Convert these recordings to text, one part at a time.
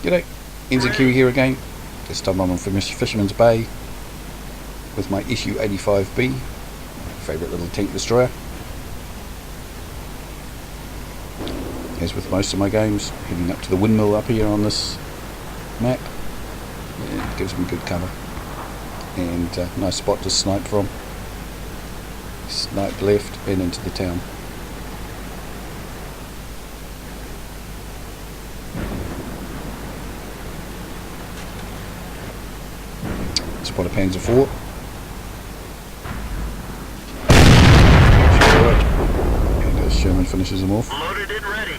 G'day, NZKIWI here again. This time I'm on Fisherman's Bay with my SU-85B, favourite little tank destroyer. As with most of my games, heading up to the windmill up here on this map. It gives me good cover and nice spot to snipe from. Snipe left and into the town. Spot a Panzer IV. And as Sherman finishes them off. Loaded and ready.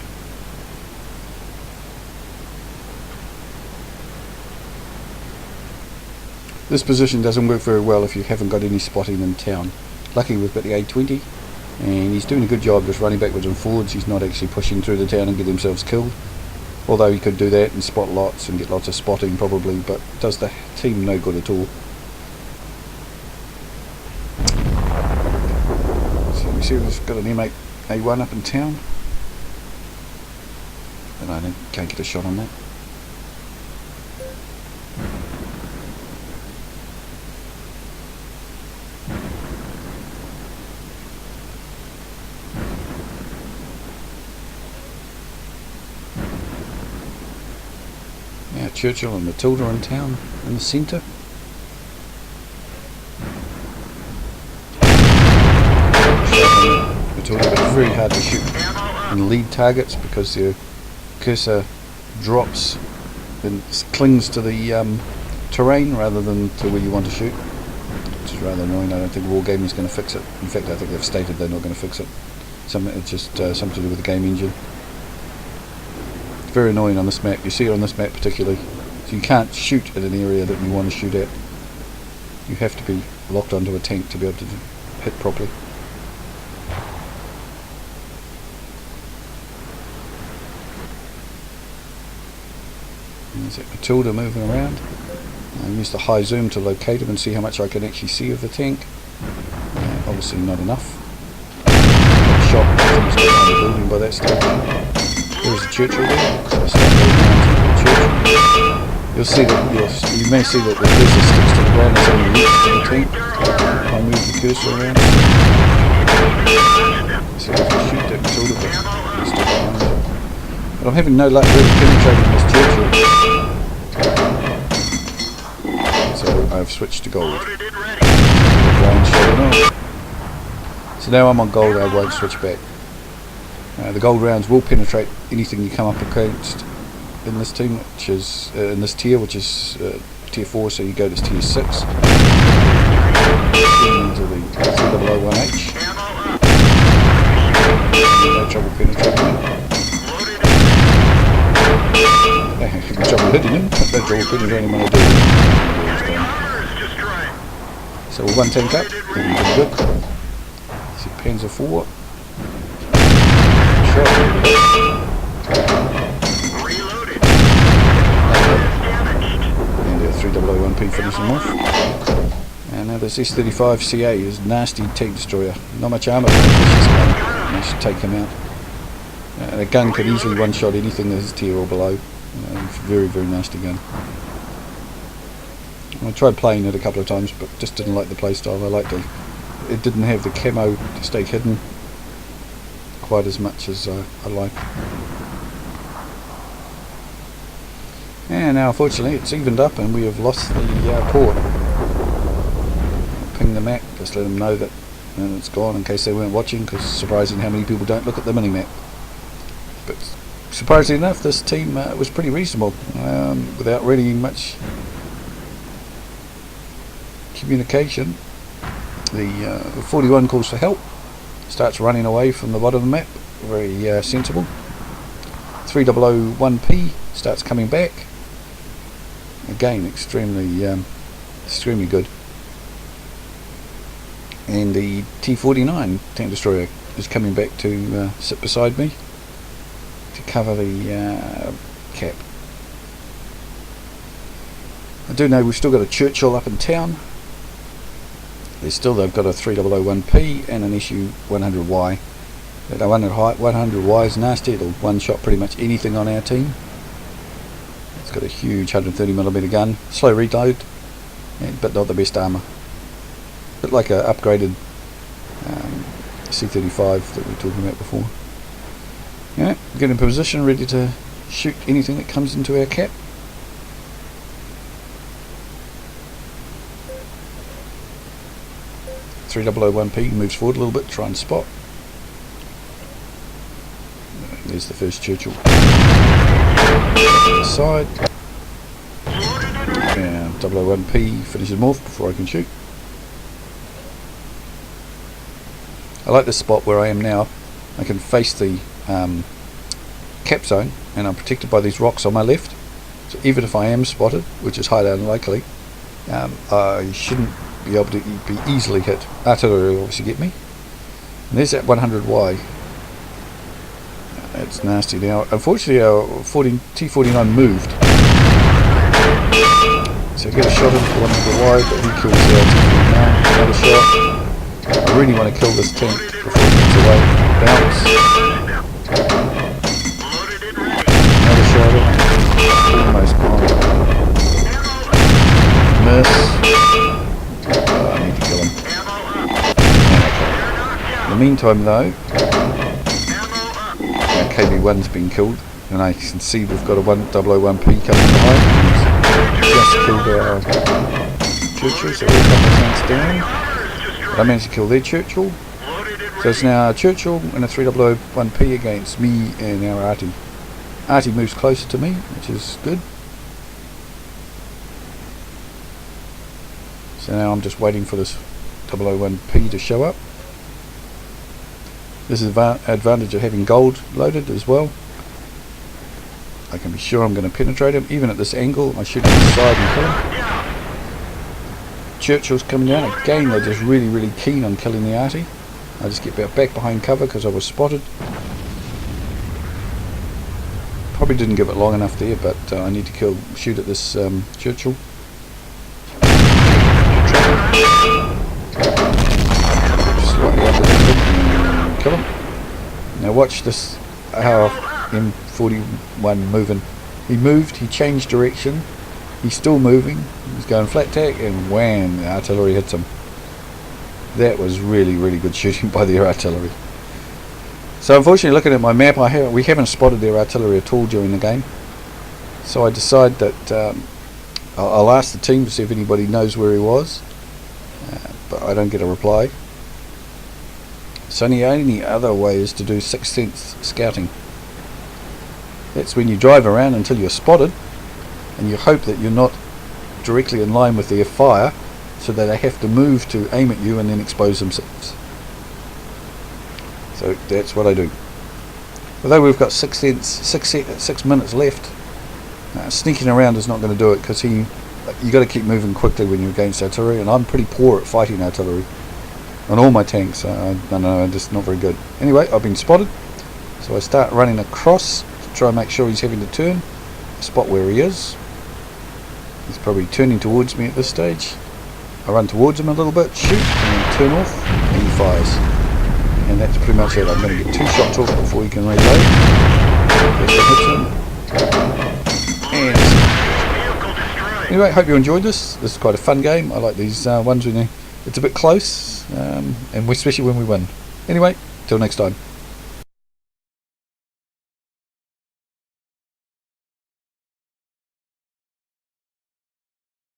This position doesn't work very well if you haven't got any spotting in town. Lucky we've got the A20 and he's doing a good job just running backwards and forwards. He's not actually pushing through the town and get themselves killed. Although he could do that and spot lots and get lots of spotting probably, but does the team no good at all. So we see we've got an M8A1 up in town. And I can't get a shot on that. Yeah, Churchill and Matilda in town in the centre. Matilda, but it's very hard to shoot in lead targets because their cursor drops and clings to the terrain rather than to where you want to shoot, which is rather annoying. I don't think Wargaming is going to fix it. In fact, I think they've stated they're not going to fix it. It's just something to do with the game engine. Very annoying on this map. You see it on this map particularly. So you can't shoot at an area that you want to shoot at. You have to be locked onto a tank to be able to hit properly. There's that Matilda moving around. I use the high zoom to locate him and see how much I can actually see of the tank. Obviously not enough. Shot behind the building by that stage. There's the Churchill there. So I start going down to the Churchill. You'll see that you may see that the cursor sticks to the ground as only next to the tank. If I move the cursor around. So if I shoot that Matilda, but it's still behind it. But I'm having no luck really penetrating this Churchill. So I've switched to gold. So now I'm on gold, I won't switch back. The gold rounds will penetrate anything you come up against in this team, which is in this tier, which is tier 4. So you go to tier 6 into the 001H. No trouble penetrating him. No trouble hitting him. No trouble penetrating him when I do. So one tank up, looking pretty good. See Panzer IV. Reloaded. And 3001P finishing off. And now this S-35CA is nasty tank destroyer. Not much armour, but this gun. You should take him out. And a gun could easily one-shot anything that is tier or below. Very, very nasty gun. I tried playing it a couple of times, but just didn't like the playstyle. I liked it. It didn't have the camo to stay hidden quite as much as I like. And now unfortunately it's evened up and we have lost the port. Ping the map, just let them know that it's gone in case they weren't watching, because it's surprising how many people don't look at the mini-map. But surprisingly enough, this team was pretty reasonable, without really much communication. The 41 calls for help, starts running away from the bottom of the map, very sensible. 3001P starts coming back, again extremely good. And the T49 tank destroyer is coming back to sit beside me to cover the cap. I do know we've still got a Churchill up in town. They've got a 3001P and an SU-100Y. That 100Y is nasty. It'll one-shot pretty much anything on our team. It's It's got a huge 130mm gun, slow reload, but not the best armour. Bit like a upgraded C-35 that we were talking about before. Yeah, get in position, ready to shoot anything that comes into our cap. .300-1P moves forward a little bit, try and spot. There's the first Churchill. Side. And 001P finishes him off before I can shoot. I like this spot where I am now. I can face the cap zone, and I'm protected by these rocks on my left. So even if I am spotted, which is highly unlikely, I shouldn't be able to be easily hit. Artillery will obviously get me. And there's that 100Y. That's nasty. Now, unfortunately, our T-49 moved. So I get a shot into 100Y, but he kills the T-49. Another shot. I really want to kill this tank before it gets away. Bounce. Another shot. Almost gone. Miss. I need to kill him. In the meantime, though, our KB1's been killed, and I can see we've got a 001P coming behind. He's just killed our Churchill, so we're a couple of tanks down. I managed to kill their Churchill. So it's now a Churchill and a 300-1P against me and our Arty. Arty moves closer to me, which is good. So now I'm just waiting for this 001P to show up. This is the advantage of having gold loaded as well. I can be sure I'm going to penetrate him. Even at this angle, I shoot on the side and kill him. Churchill's coming down. Again, they're just really keen on killing the Arty. I just get back behind cover because I was spotted. Probably didn't give it long enough there, but I need to shoot at this Churchill. Slightly under the kill him. Now watch this, how M41 moving. He moved, he changed direction. He's still moving, he's going flat tack, and wham, the artillery hits him. That was really good shooting by the artillery. So unfortunately, looking at my map, we haven't spotted their artillery at all during the game. So I decide that I'll ask the team to see if anybody knows where he was, but I don't get a reply. So the only other way is to do sixth sense scouting. That's when you drive around until you're spotted, and you hope that you're not directly in line with their fire, so that they have to move to aim at you and then expose themselves. So that's what I do. Although we've got 6 minutes left, sneaking around is not going to do it, because you got to keep moving quickly when you're against artillery, and I'm pretty poor at fighting artillery on all my tanks. I don't know, I'm just not very good. Anyway, I've been spotted, so I start running across to try and make sure he's having to turn. Spot where he is. He's probably turning towards me at this stage. I run towards him a little bit, shoot, and then turn off, and he fires. And that's pretty much it. I'm going to get 2 shots off before he can reload. And anyway, hope you enjoyed this. This is quite a fun game. I like these ones when it's a bit close, and especially when we win. Anyway, till next time.